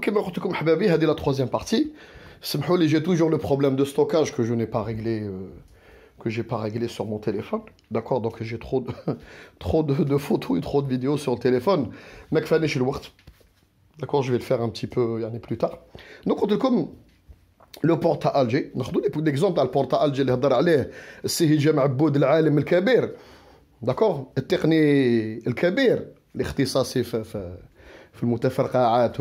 كما قلت لكم حبابي هذه la troisième partie. سمحوا لي, j'ai toujours le problème de stockage que je n'ai pas réglé, que j'ai pas réglé sur mon téléphone. D'accord, donc j'ai trop de photos et trop de vidéos sur le téléphone. ما كفانيش الوقت. D'accord, je vais le faire un petit peu plus tard. Donc قلت لكم لو بورت تاع الجي, ناخذوا ليكزومبل تاع البورت تاع الجي اللي هضر عليه السي هشام عبود العالم الكبير. داكور, التقني الكبير الاختصاصي في المتفرقعات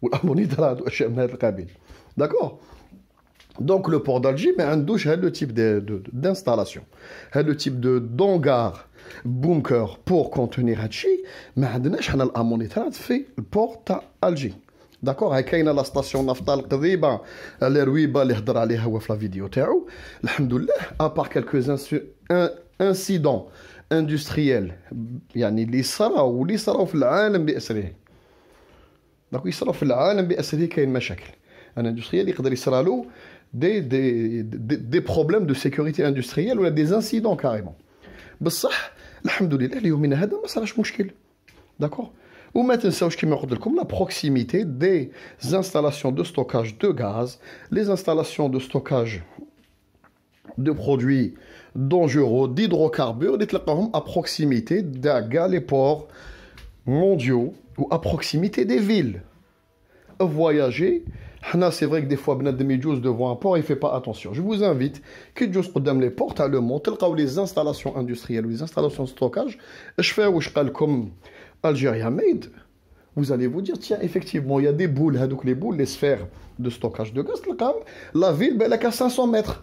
والامونيترات واشياء من هذا القبيل. داكور, دونك لو بورت d'Alger ما عندوش هذا لو تيب d'installation, هذا لو تيب دونغار بونكر بور كونتونير هادشي. ما عندناش حنا الامونيترات في البورت تاع الجي. داكور, هاي كاينه لا ستاسيون نفط القضيبه على رويبه اللي هضر عليها هو في لا فيديو تاعو. الحمد لله ابار كالكوز انسيدون اندستريال يعني اللي صراو في العالم باسره. داك يصراو في العالم باسره كاين مشاكل. ان اندستريال يقدر يصرالو دي بروبليم دو سيكوريتي اندستريال ولا دي انسيدون كاريمون. بصح الحمد لله اليومنا هذا ما صراش مشكل. داكور, وما تنساوش كما قلت لكم لا بروكسيميتي دي انستالاسيون دو ستوكاج دو غاز, لي انستالاسيون دو ستوكاج دو برودوي دونجورو d'hydrocarbures اللي تلقاهم ا بروكسيميتي دا كاع لي بور مونديو و ا بروكسيميتي دي فيل. فواياجي حنا سي فري دي فوا بنادم يجوز دوفون ان بور يفي با اتونسيون. جو فوز انفيت كي تجوز قدام لي بور تاع لو مون تلقاو لي انستالاسيون اندستريال و لي انستالاسيون ستوكاج. اش فيها واش قال لكم Algeria made, vous allez vous dire, tiens, effectivement, il y a des boules, donc les boules, les sphères de stockage de gaz, la ville, elle a qu'à 500 mètres.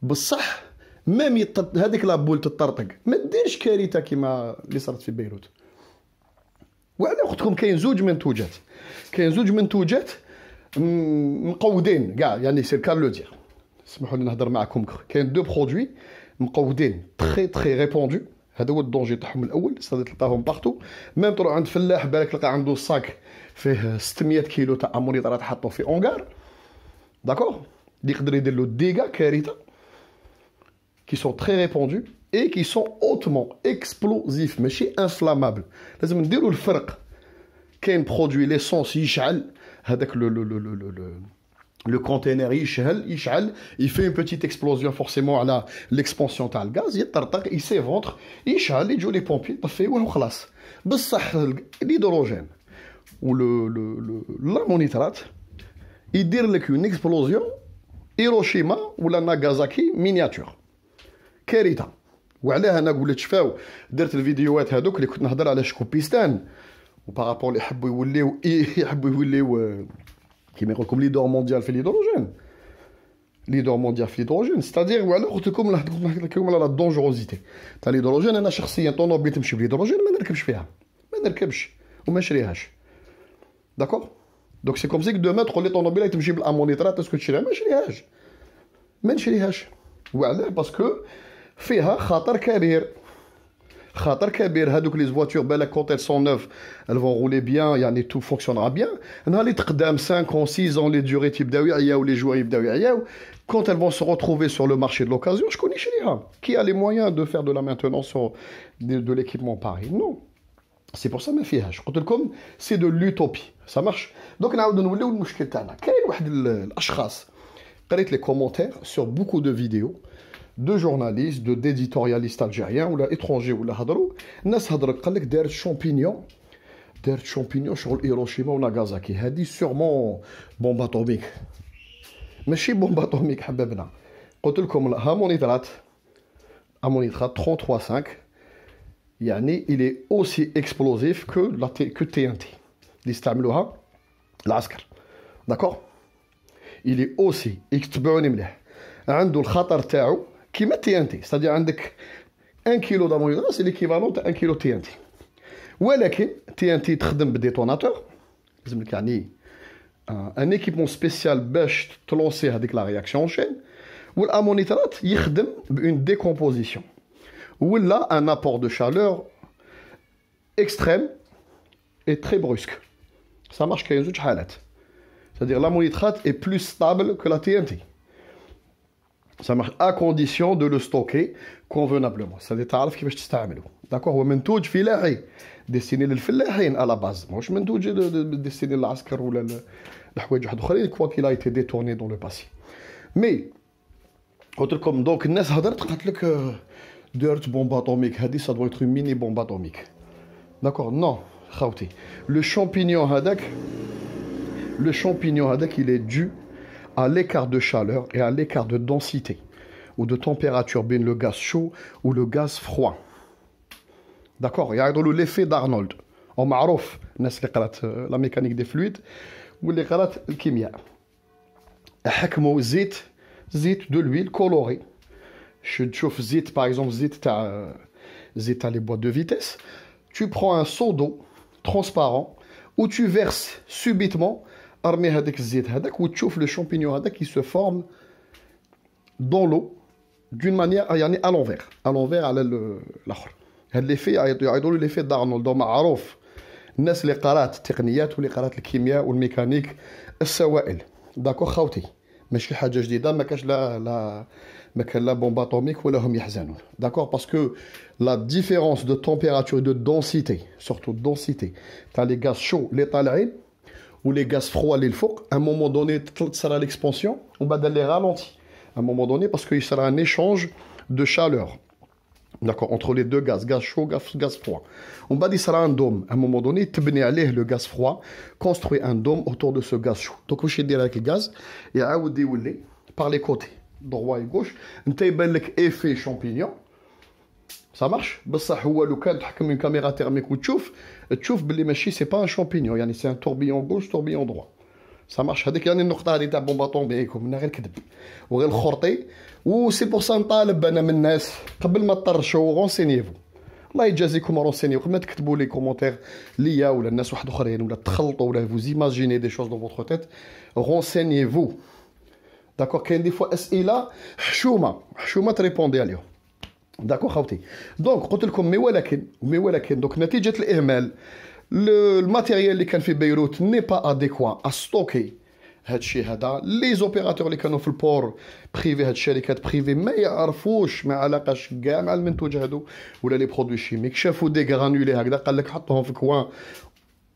بصح même هذيك لا بول تطرطق ما ديرش كارثه كيما اللي صارت في بيروت. وعلى اختكم كاين زوج منتوجات مقودين كاع, يعني سي الكار لو دير. اسمحوا لي نهضر معكم. كاين دو برودوي مقودين تري ريبوندو. هذا هو الدونجي تاعهم الاول, صدق تلقاهم بارتو. ميم تروح عند فلاح بالك تلقى عنده صاك فيه 600 كيلو تاع امونيطرات حطوه في اونغار. داكور, اللي يقدر يدير له ديغا كارثه. qui sont très répandus et qui sont hautement explosifs ماشي inflammables. لازم نديروا الفرق. كاين برودوي ليسونس يشعل هذاك le conteneur يشعل, il fait une petite explosion forcément على l'expansion تاع الغاز, يطرطق, il s'éventre, يشعل, يجوا لي بومبي يطفيوه وخلاص. بصح الهيدروجين و لامونيترات يدير لك اون اكسبلوزيون هيروشيما ولا ناغازاكي مينياتور كارثه. وعلاه انا قلت شفاو درت الفيديوهات هذوك اللي كنت نهضر على شكوبيستان وبارابور اللي يحبوا يوليو كيما يقول لكم ليدور مونديال في الهيدروجين. ستادير وعلى قلت لكم نحكي لكم على لا دونجوروزيتي تاع الهيدروجين. انا شخصيا طونوبيل تمشي بالهيدروجين ما نركبش فيها, ما نركبش وما نشريهاش. داكور, دونك سي كوم سي دوما تقول لي طونوبيل تمشي بالامونيترات اسكو تشريها, ما نشريهاش. وعلاه باسكو فيها خطر كبير. هذوك لي فواتور بالك كونت elles sont neuves elles vont rouler bien, يعني tout fonctionnera bien. نهار اللي تقدام 5 ans 6 ans les durées يبداو يعياو, les joueurs يبداو يعياو, quand elles vont se retrouver sur le marché de l'occasion, شكون يشريها؟ Qui a les moyens de faire de la maintenance de l'équipement pareil? Non. C'est pour ça ما فيهاش. قلت لكم c'est de l'utopie. Ça marche. Donc نعاودو نوليو المشكل تاعنا. كاين واحد الاشخاص قريت les commentaires sur beaucoup de vidéos de journalistes, d'éditorialistes algériens ou étrangers ou هضروا الناس هضرت قال لك دارت شامبينيون شغل هيروشيما وناغازاكي. هذه سيغمون بومب اتوميك, ماشي بومب اتوميك حبابنا. قلت لكم هامونيترات 33.5 يعني il est aussi explosif que TNT اللي يستعملوها العسكر. داكور, il est aussi تبعوني مليح, عنده الخطر تاعو كيما تي ان تي. ستادي عندك 1 كيلو دامونيترات سي ليكيفالون تاع 1 كيلو تي ان تي. ولكن تي ان تي تخدم بديتوناتور, لازم لك يعني ان ايكيبمون سبيسيال باش تلونسي هذيك لا رياكسيون شين. والامونيترات يخدم بون ديكومبوزيسيون ولا ان ابور دو شالور اكستريم اي تري بروسك. سا مارش. كاين زوج حالات. C'est-à-dire l'ammonitrate est plus stable que la TNT. Ça marche à condition de le stocker convenablement. C'est-à-dire تعرف كيفاش تستعمله. داكوغ هو منتوج فلاحي ديستيني للفلاحين على باز ماهوش منتوج ديستيني للعسكر ولا لحوايج واحد اخرين كوا كيلا ايتي ديتورني دون لو باسي مي قلت لكم دونك الناس هضرت قالت لك درت بومب اتوميك هادي سا دو اتر ميني بومب اتوميك داكوغ نو خاوتي لو شامبينيون هذاك il est dû à l'écart de chaleur et à l'écart de densité ou de température بين le gaz chaud ou le gaz froid. D'accord, يعيطوا l'effet d'Arnold. معروف الناس اللي قرات la mécanique des fluides واللي قرات الكيمياء. حكموا زيت de l'huile colorée. تشوف زيت par exemple زيت تاع les boîtes de vitesse. Tu prends un seau d'eau transparent où tu verses subitement ارمي هذاك الزيت هذاك وتشوف لو شامبينيون هذاك qui se forme dans l'eau d'une manière يعني à l'envers على الاخر. هاد ليفي يعيطوا له ليفي دارنولد معروف الناس اللي قرات التقنيات واللي قرات الكيمياء والميكانيك السوائل. داكو خاوتي ماشي حاجه جديده ما كاش ما كان لا بومب اتوميك ولا هم يحزنون. داكور باسكو لا ديفيرونس دو تمبيراتور دو دونسيتي سورتو دونسيتي تاع لي غاز شو اللي طالعين ou les gaz froids اللي الفوق à un moment donné sera l'expansion on va les ralentir à un moment donné parce qu'il sera un échange de chaleur d'accord entre les deux gaz chaud gaz froid on va dire sera un dôme à un moment donné تبني عليه le gaz froid construit un dôme autour de ce gaz chaud donc واش يدير avec le gaz يعاود يولي par les côtés droit et gauche انت يبان لك effet champignon ça marche بصح هو لو كان تحكم من كاميرا تيرميك وتشوف باللي ماشي سي با ان شامبينيون يعني سي ان توربيون غوش توربيون دروا ça marche هذيك يعني النقطه هذه تاع بومبا طومبيك ومنها غير كذب وغير الخرطي و سي بور سا نطالب انا من الناس قبل ما تطرشوا غونسينيفو الله يجازيكم رونسينيو قبل ما تكتبوا لي كومونتير ليا ولا الناس واحد اخرين ولا تخلطوا ولا فوز ايماجيني دي شوز دون فوتر تيت رونسينيفو داكور كاين دي فوا اسئله حشومه تريبوندي عليهم داكو خاوتي دونك قلت لكم مي ولكن دونك نتيجه الاهمال الماتيريال اللي كان في بيروت ني با اديكوا ستوكي هادشي هذا لي زوبيراتور اللي كانوا في البور بريفي هاد الشركات بريفي ما يعرفوش ما علاقاش كاع مع المنتوج هادو ولا لي برودوي شيميك شافوا دي غرانولي هكذا قال لك حطهم في كوان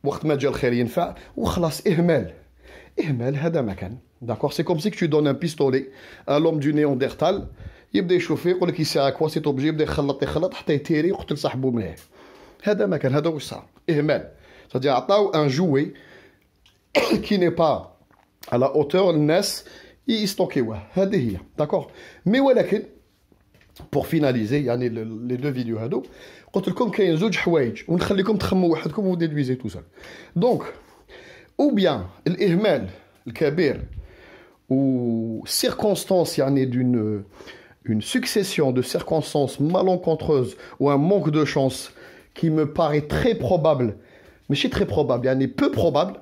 وقت ما جا الخير ينفع وخلاص اهمال هذا ما كان داكور سي كوم سي كو تو دون ان بيستولي ا لوم دو نياندرتال يبدا يشوف فيه يقول لك يساع كوا سي توبجي يبدا يخلط حتى يتيري ويقتل صاحبو منه هذا ما كان هذا واش صار اهمال صدي عطاو ان جوي كي ني با على اوتور الناس يستوكيوه هذه هي داكور مي ولكن بور فيناليزي يعني لي دو فيديو هادو قلت لكم كاين زوج حوايج ونخليكم تخموا وحدكم وديدويزي تو سول دونك او بيان الاهمال الكبير و circonstances يعني une succession de circonstances malencontreuses ou un manque de chance qui me paraît très probable ماشي très probable يعني peu probable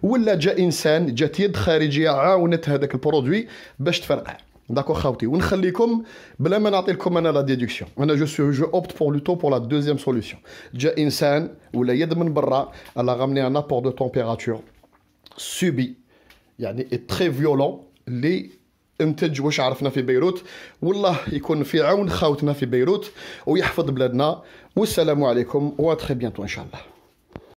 ولا جا انسان جات يد خارجيه عاونت هذاك البرودوي باش تفرقع داكو خاوتي ونخليكم بلا ما نعطي لكم انا لا ديدكسيون انا جو اوبت بور لوتو بور لا دوزيام سوليوشن جا انسان ولا يد من برا الا غامني ان ابور دو تمبيراتور سوبي يعني تري فيولون لي انتج واش عرفنا في بيروت والله يكون في عون خاوتنا في بيروت ويحفظ بلادنا والسلام عليكم وتري بيانتو ان شاء الله.